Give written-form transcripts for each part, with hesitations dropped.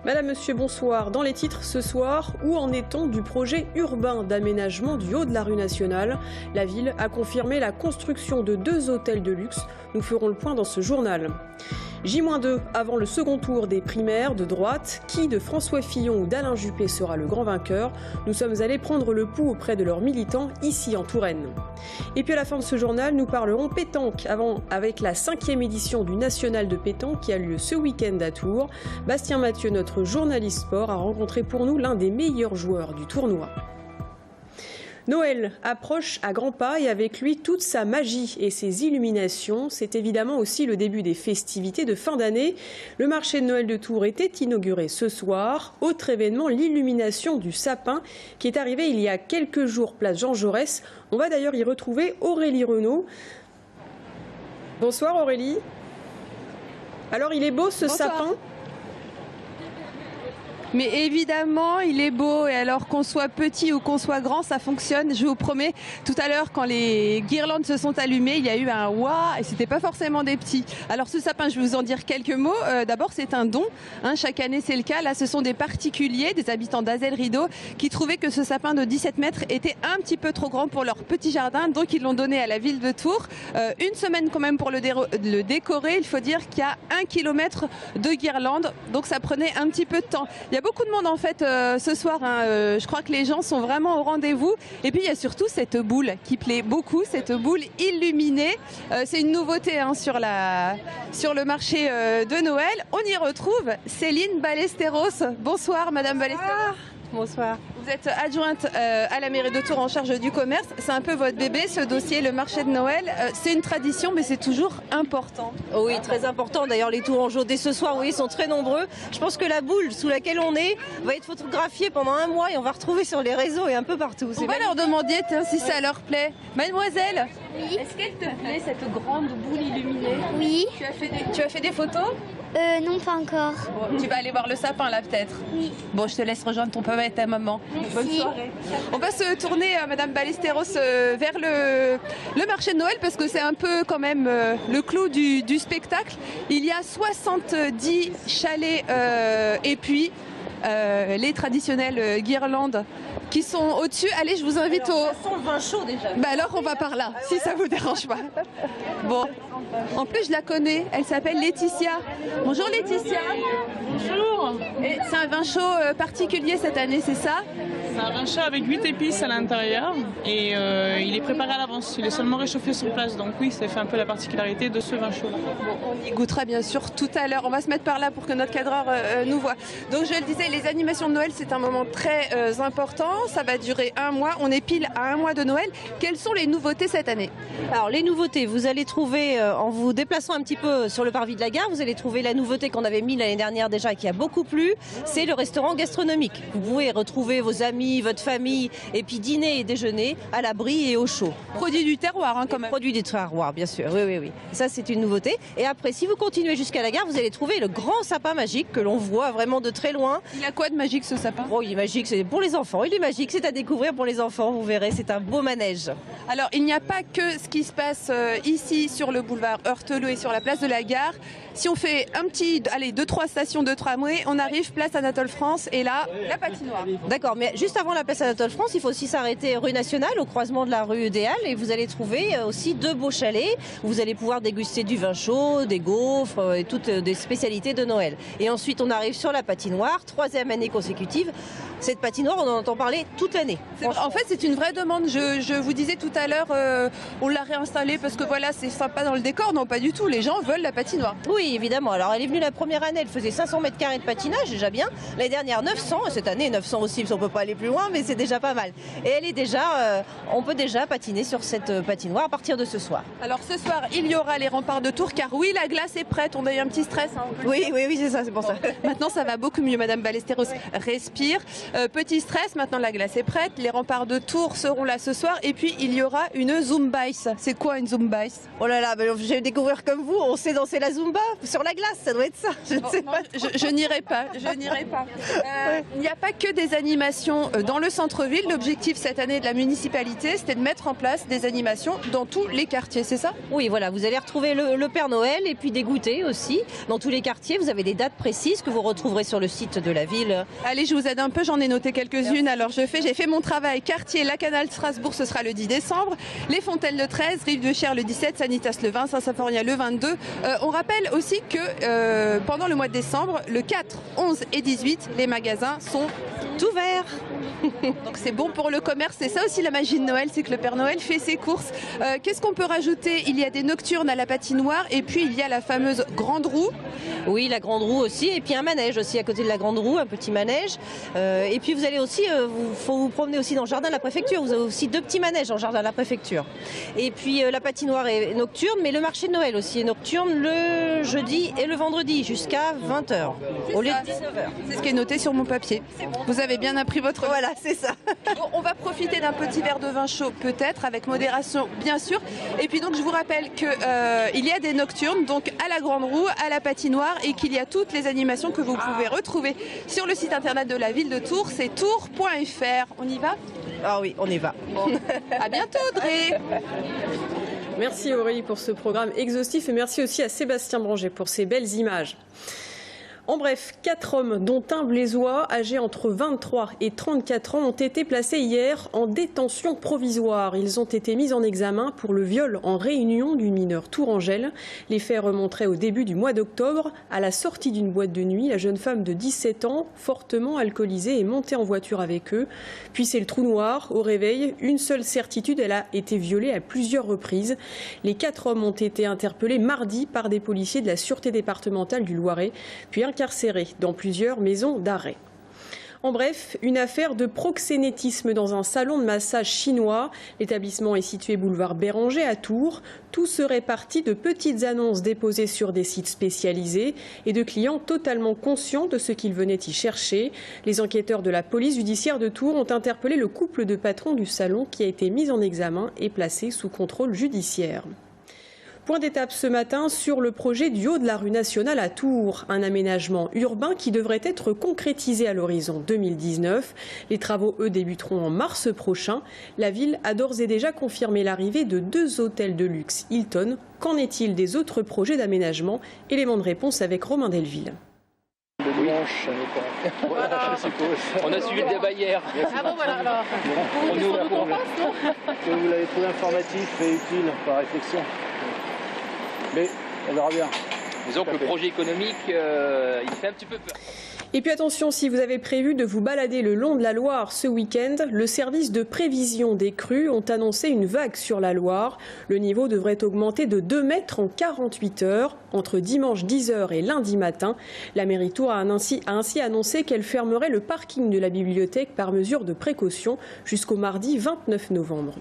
Madame, Monsieur, bonsoir. Dans les titres ce soir, où en est-on du projet urbain d'aménagement du haut de la rue Nationale? La ville a confirmé la construction de 2 hôtels de luxe. Nous ferons le point dans ce journal. J-2 avant le second tour des primaires de droite. Qui de François Fillon ou d'Alain Juppé sera le grand vainqueur? Nous sommes allés prendre le pouls auprès de leurs militants ici en Touraine. Et puis à la fin de ce journal, nous parlerons pétanque avec la 5e édition du National de pétanque qui a lieu ce week-end à Tours. Bastien Mathieu, notre journaliste sport, a rencontré pour nous l'un des meilleurs joueurs du tournoi. Noël approche à grands pas et avec lui toute sa magie et ses illuminations. C'est évidemment aussi le début des festivités de fin d'année. Le marché de Noël de Tours était inauguré ce soir. Autre événement, l'illumination du sapin qui est arrivé il y a quelques jours place Jean Jaurès. On va d'ailleurs y retrouver Aurélie Renaud. Bonsoir Aurélie. Alors il est beau ce sapin ? Mais évidemment, il est beau et alors qu'on soit petit ou qu'on soit grand, ça fonctionne. Je vous promets, tout à l'heure, quand les guirlandes se sont allumées, il y a eu un waouh et c'était pas forcément des petits. Alors ce sapin, je vais vous en dire quelques mots. D'abord, c'est un don. Chaque année, c'est le cas. Là, ce sont des particuliers, des habitants d'Azel-Rideau, qui trouvaient que ce sapin de 17 mètres était un petit peu trop grand pour leur petit jardin. Donc, ils l'ont donné à la ville de Tours. Une semaine quand même pour le décorer. Il faut dire qu'il y a 1 kilomètre de guirlandes. Donc, ça prenait un petit peu de temps. Il y a beaucoup de monde en fait ce soir, je crois que les gens sont vraiment au rendez-vous et puis il y a surtout cette boule qui plaît beaucoup, cette boule illuminée, c'est une nouveauté sur le marché de Noël. On y retrouve Céline Ballesteros. Bonsoir Madame Ballesteros. Bonsoir. Vous êtes adjointe à la mairie de Tours en charge du commerce. C'est un peu votre bébé, ce dossier, le marché de Noël. C'est une tradition, mais c'est toujours important. Oui, très important. D'ailleurs, les Tourangeaux, dès ce soir, oui, ils sont très nombreux. Je pense que la boule sous laquelle on est va être photographiée pendant 1 mois et on va retrouver sur les réseaux et un peu partout. On va leur demander si ça leur plaît. Mademoiselle, oui. Est-ce qu'elle te plaît, cette grande boule illuminée? Oui. Tu as fait des photos? Non, pas encore. Bon, tu vas aller voir le sapin là peut-être? Oui. Bon, je te laisse rejoindre ton papa et ta maman. Merci. Bonne soirée. On va se tourner, Madame Ballesteros, vers le marché de Noël parce que c'est un peu quand même le clou du spectacle. Il y a 70 chalets et puis les traditionnelles guirlandes qui sont au-dessus. Allez, je vous invite ça sent le vin chaud déjà. Bah alors on va par là, si ça vous dérange pas. Bon, en plus je la connais, elle s'appelle Laetitia. Bonjour Laetitia. Bonjour. Et c'est un vin chaud particulier cette année, c'est ça? C'est un vin chaud avec 8 épices à l'intérieur et il est préparé à l'avance. Il est seulement réchauffé sur place, donc oui, ça fait un peu la particularité de ce vin chaud. Bon, on y goûtera bien sûr tout à l'heure. On va se mettre par là pour que notre cadreur nous voit. Donc je le disais, les animations de Noël, c'est un moment très important. Ça va durer 1 mois. On est pile à 1 mois de Noël. Quelles sont les nouveautés cette année? Alors les nouveautés, vous allez trouver, en vous déplaçant un petit peu sur le parvis de la gare, vous allez trouver la nouveauté qu'on avait mis l'année dernière déjà et qui a beaucoup plu, c'est le restaurant gastronomique. Vous pouvez retrouver vos amis, votre famille et puis dîner et déjeuner à l'abri et au chaud. Produit du terroir quand même. Produit du terroir, bien sûr, oui. Ça c'est une nouveauté. Et après, si vous continuez jusqu'à la gare, vous allez trouver le grand sapin magique que l'on voit vraiment de très loin. Il a quoi de magique ce sapin? Oh, il est magique, c'est pour les enfants. Il est magique, c'est à découvrir pour les enfants, vous verrez, c'est un beau manège. Alors, il n'y a pas que ce qui se passe ici sur le boulevard Heurtelot et sur la place de la gare. Si on fait 2-3 stations de tramway, on arrive place Anatole France et là, la patinoire. D'accord, mais juste avant la place Anatole France, il faut aussi s'arrêter rue Nationale, au croisement de la rue des Halles, et vous allez trouver aussi 2 beaux chalets où vous allez pouvoir déguster du vin chaud, des gaufres et toutes des spécialités de Noël. Et ensuite, on arrive sur la patinoire, 3e année consécutive. Cette patinoire, on en entend parler toute l'année. En fait, c'est une vraie demande. Je vous disais tout à l'heure, on l'a réinstallée parce que voilà, c'est sympa dans le décor. Non, pas du tout. Les gens veulent la patinoire. Oui, évidemment. Alors, elle est venue la première année, elle faisait 500 mètres carrés de patinage, déjà bien. L'année dernière, 900. Cette année, 900 aussi, parce qu'on ne peut pas aller plus loin, mais c'est déjà pas mal. Et elle est déjà, on peut déjà patiner sur cette patinoire à partir de ce soir. Alors, ce soir, il y aura les remparts de Tours, car oui, la glace est prête. On a eu un petit stress. Oui, c'est ça, c'est pour ça. Maintenant, ça va beaucoup mieux, Madame Ballesteros. Respire. Petit stress, maintenant la glace est prête, les remparts de Tours seront là ce soir et puis il y aura une Zumba Ice. C'est quoi une Zumba Ice? Oh là là, je vais découvrir comme vous, on sait danser la Zumba sur la glace, ça doit être ça. Je ne sais pas. Je n'irai pas, je n'irai pas. Il n'y a pas que des animations dans le centre-ville. L'objectif cette année de la municipalité, c'était de mettre en place des animations dans tous les quartiers, c'est ça? Oui, voilà, vous allez retrouver le Père Noël et puis des goûters aussi. Dans tous les quartiers, vous avez des dates précises que vous retrouverez sur le site de la ville. Allez, je vous aide un peu, j'en ai noté quelques-unes. Alors j'ai fait mon travail. Quartier, la Canale Strasbourg, ce sera le 10 décembre. Les Fontaines le 13, Rive de Cher le 17, Sanitas le 20, Saint-Symphorien le 22. On rappelle aussi que pendant le mois de décembre, le 4, 11 et 18, les magasins sont ouverts. Donc c'est bon pour le commerce, c'est ça aussi la magie de Noël, c'est que le Père Noël fait ses courses. Qu'est-ce qu'on peut rajouter? Il y a des nocturnes à la patinoire et puis il y a la fameuse grande roue. Oui, la grande roue aussi, et puis un manège aussi à côté de la grande roue, un petit manège. Et puis vous allez aussi, faut vous promener aussi dans le jardin de la préfecture. Vous avez aussi 2 petits manèges dans le jardin de la préfecture. Et puis la patinoire est nocturne, mais le marché de Noël aussi est nocturne le jeudi et le vendredi jusqu'à 20h au lieu de 19h. C'est ce qui est noté sur mon papier. Vous avez bien appris votre... Voilà, c'est ça. Bon, on va profiter d'un petit verre de vin chaud peut-être, avec modération bien sûr. Et puis donc je vous rappelle qu'il y a des nocturnes, donc à la grande roue, à la patinoire, et qu'il y a toutes les animations que vous pouvez retrouver sur le site internet de la ville de Tours, c'est tours.fr. On y va? Ah oui, on y va. Bon. À bientôt Audrey. Merci Aurélie pour ce programme exhaustif et merci aussi à Sébastien Branger pour ces belles images. En bref, 4 hommes, dont un blésois âgé entre 23 et 34 ans, ont été placés hier en détention provisoire. Ils ont été mis en examen pour le viol en réunion d'une mineure tourangelle. Les faits remonteraient au début du mois d'octobre. À la sortie d'une boîte de nuit, la jeune femme de 17 ans, fortement alcoolisée, est montée en voiture avec eux. Puis c'est le trou noir. Au réveil, une seule certitude, elle a été violée à plusieurs reprises. Les 4 hommes ont été interpellés mardi par des policiers de la Sûreté départementale du Loiret, puis incarcérés dans plusieurs maisons d'arrêt. En bref, une affaire de proxénétisme dans un salon de massage chinois. L'établissement est situé boulevard Béranger à Tours. Tout serait parti de petites annonces déposées sur des sites spécialisés et de clients totalement conscients de ce qu'ils venaient y chercher. Les enquêteurs de la police judiciaire de Tours ont interpellé le couple de patrons du salon qui a été mis en examen et placé sous contrôle judiciaire. Point d'étape ce matin sur le projet du haut de la rue nationale à Tours, un aménagement urbain qui devrait être concrétisé à l'horizon 2019. Les travaux, eux, débuteront en mars prochain. La ville a d'ores et déjà confirmé l'arrivée de 2 hôtels de luxe Hilton. Qu'en est-il des autres projets d'aménagement? Élément de réponse avec Romain Delville. Dimanche, voilà, on a suivi le débat hier. Ah bon, voilà, alors. On est au courant. Vous l'avez trouvé informatif et utile par réflexion. Mais on verra bien. Disons que le projet économique, il fait un petit peu peur. Et puis attention, si vous avez prévu de vous balader le long de la Loire ce week-end, le service de prévision des crues ont annoncé une vague sur la Loire. Le niveau devrait augmenter de 2 mètres en 48 heures, entre dimanche 10h et lundi matin. La mairie Tours a ainsi annoncé qu'elle fermerait le parking de la bibliothèque par mesure de précaution jusqu'au mardi 29 novembre.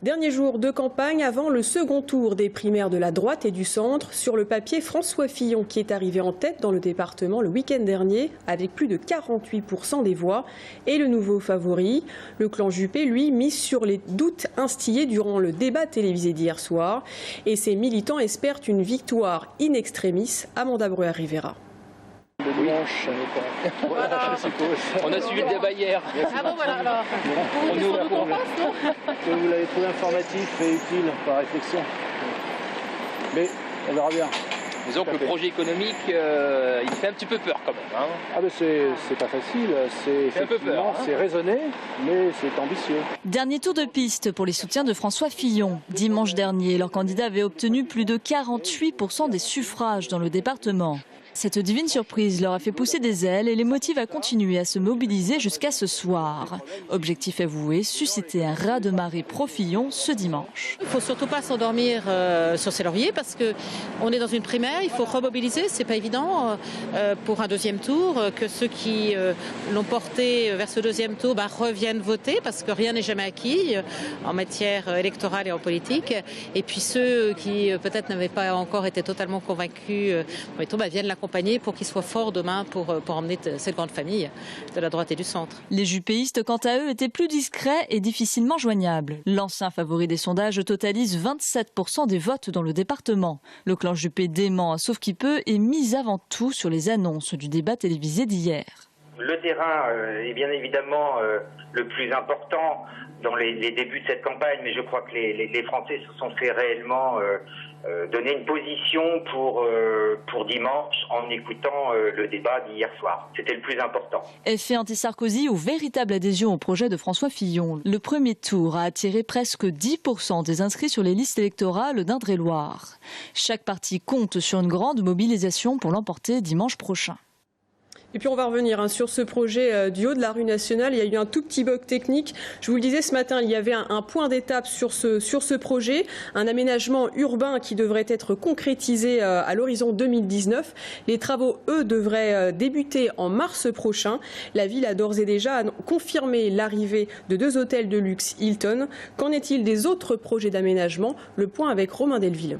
Dernier jour de campagne avant le second tour des primaires de la droite et du centre. Sur le papier, François Fillon qui est arrivé en tête dans le département le week-end dernier avec plus de 48% des voix. Et le nouveau favori, le clan Juppé, lui, mise sur les doutes instillés durant le débat télévisé d'hier soir. Et ses militants espèrent une victoire in extremis. Amanda Breuer-Rivera. Dimanche, voilà, on a suivi le débat hier. Ah bon, voilà, alors. On est au courant. Vous l'avez trouvé informatif et utile par réflexion. Mais on verra bien. Disons que le projet économique, il fait un petit peu peur quand même. Hein. Ah ben c'est pas facile, c'est effectivement, c'est raisonné, mais c'est ambitieux. Dernier tour de piste pour les soutiens de François Fillon. Dimanche dernier, leur candidat avait obtenu plus de 48% des suffrages dans le département. Cette divine surprise leur a fait pousser des ailes et les motive à continuer à se mobiliser jusqu'à ce soir. Objectif avoué, susciter un raz-de-marée pro-Fillon ce dimanche. Il ne faut surtout pas s'endormir sur ses lauriers parce qu'on est dans une primaire, il faut remobiliser, c'est pas évident pour un deuxième tour, que ceux qui l'ont porté vers ce deuxième tour reviennent voter parce que rien n'est jamais acquis en matière électorale et en politique. Et puis ceux qui peut-être n'avaient pas encore été totalement convaincus viennent la l'accompagner pour qu'il soit fort demain pour emmener cette grande famille de la droite et du centre. Les jupéistes, quant à eux, étaient plus discrets et difficilement joignables. L'ancien favori des sondages totalise 27% des votes dans le département. Le clan Juppé dément sauf qui peut et mise avant tout sur les annonces du débat télévisé d'hier. Le terrain est bien évidemment le plus important dans les débuts de cette campagne, mais je crois que les Français se sont fait réellement donner une position pour dimanche en écoutant le débat d'hier soir. C'était le plus important. Effet anti-Sarkozy ou véritable adhésion au projet de François Fillon. Le premier tour a attiré presque 10% des inscrits sur les listes électorales d'Indre-et-Loire. Chaque parti compte sur une grande mobilisation pour l'emporter dimanche prochain. Et puis on va revenir sur ce projet du haut de la rue nationale. Il y a eu un tout petit bug technique. Je vous le disais ce matin, il y avait un point d'étape sur ce projet, un aménagement urbain qui devrait être concrétisé à l'horizon 2019. Les travaux, eux, devraient débuter en mars prochain. La ville a d'ores et déjà confirmé l'arrivée de 2 hôtels de luxe Hilton. Qu'en est-il des autres projets d'aménagement? Le point avec Romain Delville.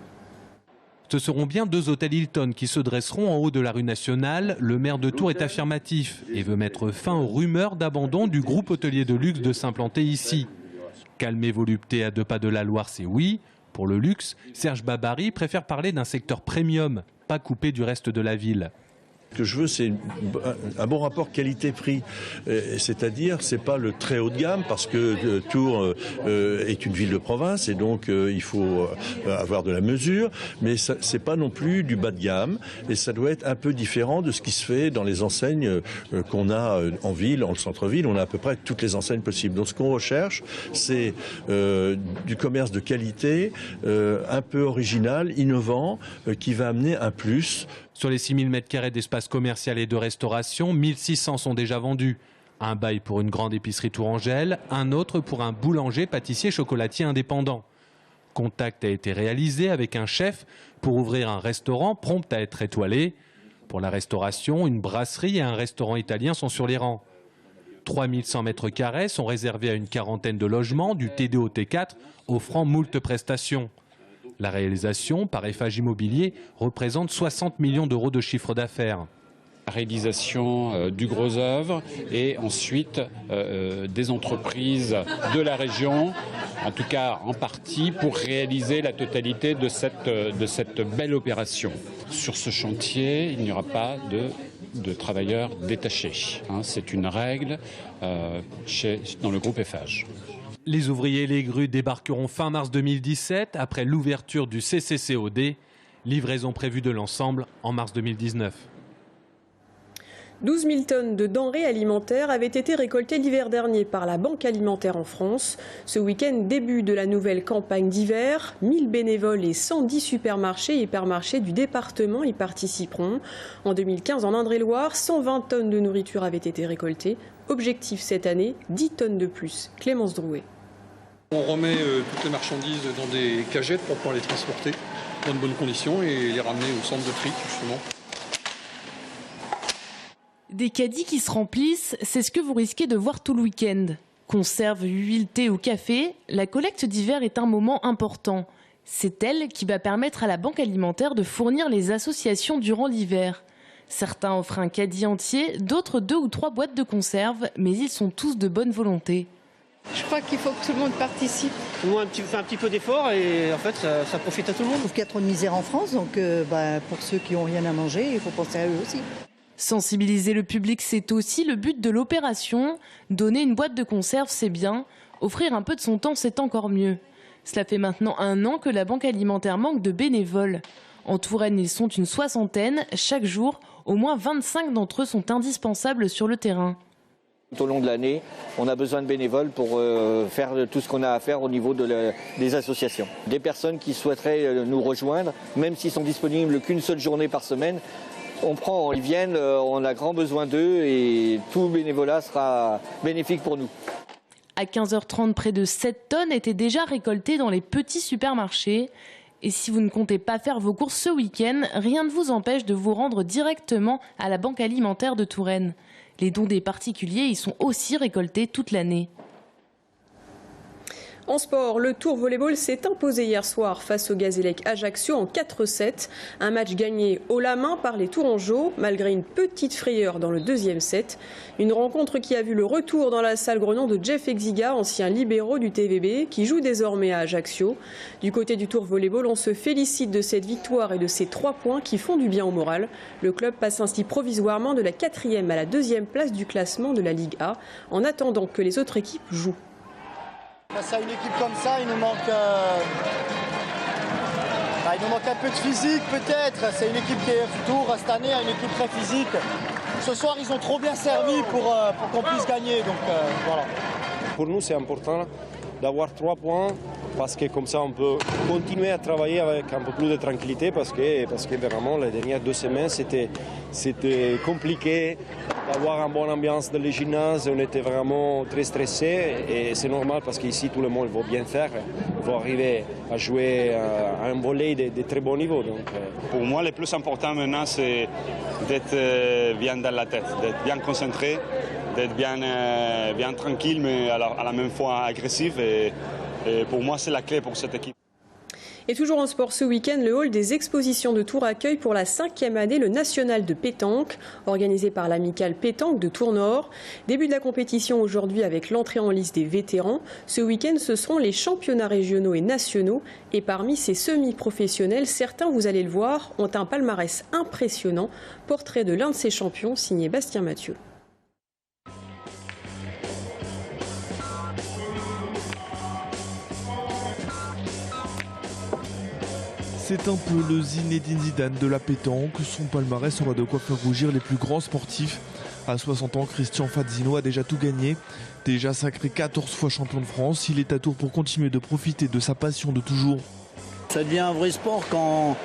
Ce seront bien 2 hôtels Hilton qui se dresseront en haut de la rue nationale. Le maire de Tours est affirmatif et veut mettre fin aux rumeurs d'abandon du groupe hôtelier de luxe de s'implanter ici. Calme et volupté à 2 pas de la Loire, c'est oui. Pour le luxe, Serge Babary préfère parler d'un secteur premium, pas coupé du reste de la ville. Ce que je veux, c'est un bon rapport qualité-prix. C'est-à-dire, c'est pas le très haut de gamme, parce que Tours est une ville de province et donc il faut avoir de la mesure, mais c'est pas non plus du bas de gamme et ça doit être un peu différent de ce qui se fait dans les enseignes qu'on a en ville, en centre-ville. On a à peu près toutes les enseignes possibles. Donc ce qu'on recherche, c'est du commerce de qualité, un peu original, innovant, qui va amener un plus. Sur les 6000 m² d'espace commercial et de restauration, 1600 sont déjà vendus. Un bail pour une grande épicerie tourangelle, un autre pour un boulanger, pâtissier, chocolatier indépendant. Contact a été réalisé avec un chef pour ouvrir un restaurant prompt à être étoilé. Pour la restauration, une brasserie et un restaurant italien sont sur les rangs. 3100 m² sont réservés à une quarantaine de logements du T2 au T4, offrant moult prestations. La réalisation par Eiffage Immobilier représente 60 millions d'euros de chiffre d'affaires. La réalisation du gros œuvre et ensuite des entreprises de la région, en tout cas en partie, pour réaliser la totalité de cette belle opération. Sur ce chantier, il n'y aura pas de travailleurs détachés. C'est une règle dans le groupe Eiffage. Les ouvriers et les grues débarqueront fin mars 2017 après l'ouverture du CCCOD. Livraison prévue de l'ensemble en mars 2019. 12 000 tonnes de denrées alimentaires avaient été récoltées l'hiver dernier par la Banque alimentaire en France. Ce week-end, début de la nouvelle campagne d'hiver. 1000 bénévoles et 110 supermarchés et hypermarchés du département y participeront. En 2015, en Indre-et-Loire, 120 tonnes de nourriture avaient été récoltées. Objectif cette année, 10 tonnes de plus. Clémence Drouet. On remet toutes les marchandises dans des cagettes pour pouvoir les transporter dans de bonnes conditions et les ramener au centre de tri, justement. Des caddies qui se remplissent, c'est ce que vous risquez de voir tout le week-end. Conserve, huile, thé ou café, la collecte d'hiver est un moment important. C'est elle qui va permettre à la Banque alimentaire de fournir les associations durant l'hiver. Certains offrent un caddie entier, d'autres 2 ou 3 boîtes de conserve, mais ils sont tous de bonne volonté. Je crois qu'il faut que tout le monde participe. Tout le monde fait un petit peu d'effort et en fait ça profite à tout le monde. Je trouve qu'il y a trop de misère en France, donc pour ceux qui n'ont rien à manger, il faut penser à eux aussi. Sensibiliser le public, c'est aussi le but de l'opération. Donner une boîte de conserve, c'est bien. Offrir un peu de son temps, c'est encore mieux. Cela fait maintenant 1 an que la Banque alimentaire manque de bénévoles. En Touraine, ils sont une 60aine. Chaque jour, au moins 25 d'entre eux sont indispensables sur le terrain. Tout au long de l'année, on a besoin de bénévoles pour faire tout ce qu'on a à faire au niveau des associations. Des personnes qui souhaiteraient nous rejoindre, même s'ils sont disponibles qu'une seule journée par semaine, ils viennent, on a grand besoin d'eux et tout bénévolat sera bénéfique pour nous. À 15h30, près de 7 tonnes étaient déjà récoltées dans les petits supermarchés. Et si vous ne comptez pas faire vos courses ce week-end, rien ne vous empêche de vous rendre directement à la Banque alimentaire de Touraine. Les dons des particuliers y sont aussi récoltés toute l'année. En sport, le Tour Volleyball s'est imposé hier soir face au Gazélec Ajaccio en 4-7. Un match gagné haut la main par les Tourangeaux, malgré une petite frayeur dans le deuxième set. Une rencontre qui a vu le retour dans la salle Grognon de Jeff Exiga, ancien libéraux du TVB, qui joue désormais à Ajaccio. Du côté du Tour Volleyball, on se félicite de cette victoire et de ces 3 points qui font du bien au moral. Le club passe ainsi provisoirement de la 4e à la 2e place du classement de la Ligue A, en attendant que les autres équipes jouent. Face à une équipe comme ça, il nous manque un peu de physique peut-être. C'est une équipe qui est Tour cette année, une équipe très physique. Ce soir, ils ont trop bien servi pour qu'on puisse gagner. Donc voilà. Pour nous, c'est important d'avoir 3 points parce que comme ça, on peut continuer à travailler avec un peu plus de tranquillité parce que vraiment, les dernières 2 semaines, c'était compliqué d'avoir une bonne ambiance dans les gymnases. On était vraiment très stressés et c'est normal parce qu'ici, tout le monde va bien faire. Il va arriver à jouer à un volley de très bon niveau. Donc, Pour moi, le plus important maintenant, c'est d'être bien dans la tête, d'être bien concentré, d'être bien tranquille, mais à la même fois agressif. Et pour moi, c'est la clé pour cette équipe. Et toujours en sport ce week-end, le hall des expositions de Tours accueille pour la 5e année le national de pétanque, organisé par l'amicale pétanque de Tours-Nord. Début de la compétition aujourd'hui avec l'entrée en lice des vétérans. Ce week-end, ce seront les championnats régionaux et nationaux. Et parmi ces semi-professionnels, certains, vous allez le voir, ont un palmarès impressionnant. Portrait de l'un de ces champions, signé Bastien Mathieu. C'est un peu le Zinedine Zidane de la pétanque. Son palmarès aura de quoi faire rougir les plus grands sportifs. À 60 ans, Christian Fazzino a déjà tout gagné. Déjà sacré 14 fois champion de France, il est à Tours pour continuer de profiter de sa passion de toujours. Ça devient un vrai sport quand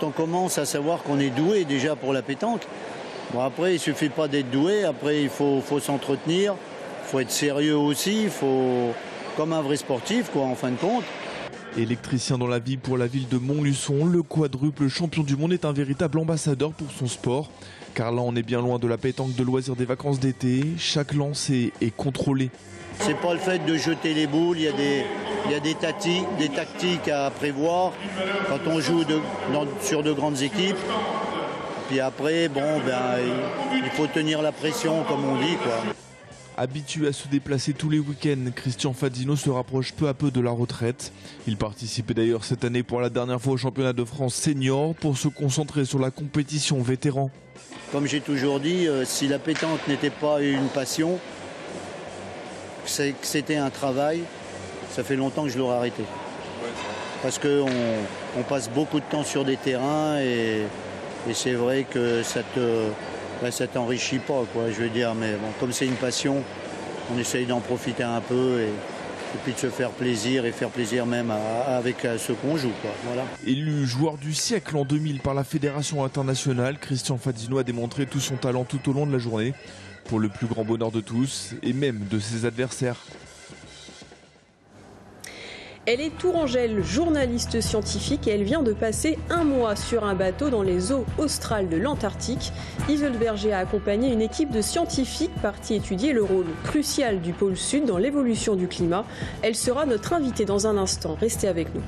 on commence à savoir qu'on est doué déjà pour la pétanque. Bon, après, il ne suffit pas d'être doué, après il faut s'entretenir, il faut être sérieux aussi, il faut comme un vrai sportif quoi, en fin de compte. Électricien dans la vie pour la ville de Montluçon, le quadruple champion du monde est un véritable ambassadeur pour son sport. Car là, on est bien loin de la pétanque de loisirs des vacances d'été. Chaque lancer est contrôlé. C'est pas le fait de jeter les boules, il y a des tactiques à prévoir quand on joue sur de grandes équipes. Puis après, il faut tenir la pression comme on dit, quoi. Habitué à se déplacer tous les week-ends, Christian Fazzino se rapproche peu à peu de la retraite. Il participait d'ailleurs cette année pour la dernière fois au championnat de France senior pour se concentrer sur la compétition vétéran. Comme j'ai toujours dit, si la pétanque n'était pas une passion, que c'était un travail, ça fait longtemps que je l'aurais arrêté. Parce qu'on passe beaucoup de temps sur des terrains et c'est vrai que ça t'enrichit pas, quoi, je veux dire. Mais bon, comme c'est une passion, on essaye d'en profiter un peu et puis de se faire plaisir et faire plaisir même avec ceux qu'on joue, quoi. Voilà. Élu joueur du siècle en 2000 par la Fédération internationale, Christian Fazzino a démontré tout son talent tout au long de la journée, pour le plus grand bonheur de tous et même de ses adversaires. Elle est tourangelle, journaliste scientifique et elle vient de passer 1 mois sur un bateau dans les eaux australes de l'Antarctique. Isolde Berger a accompagné une équipe de scientifiques partis étudier le rôle crucial du pôle Sud dans l'évolution du climat. Elle sera notre invitée dans un instant. Restez avec nous.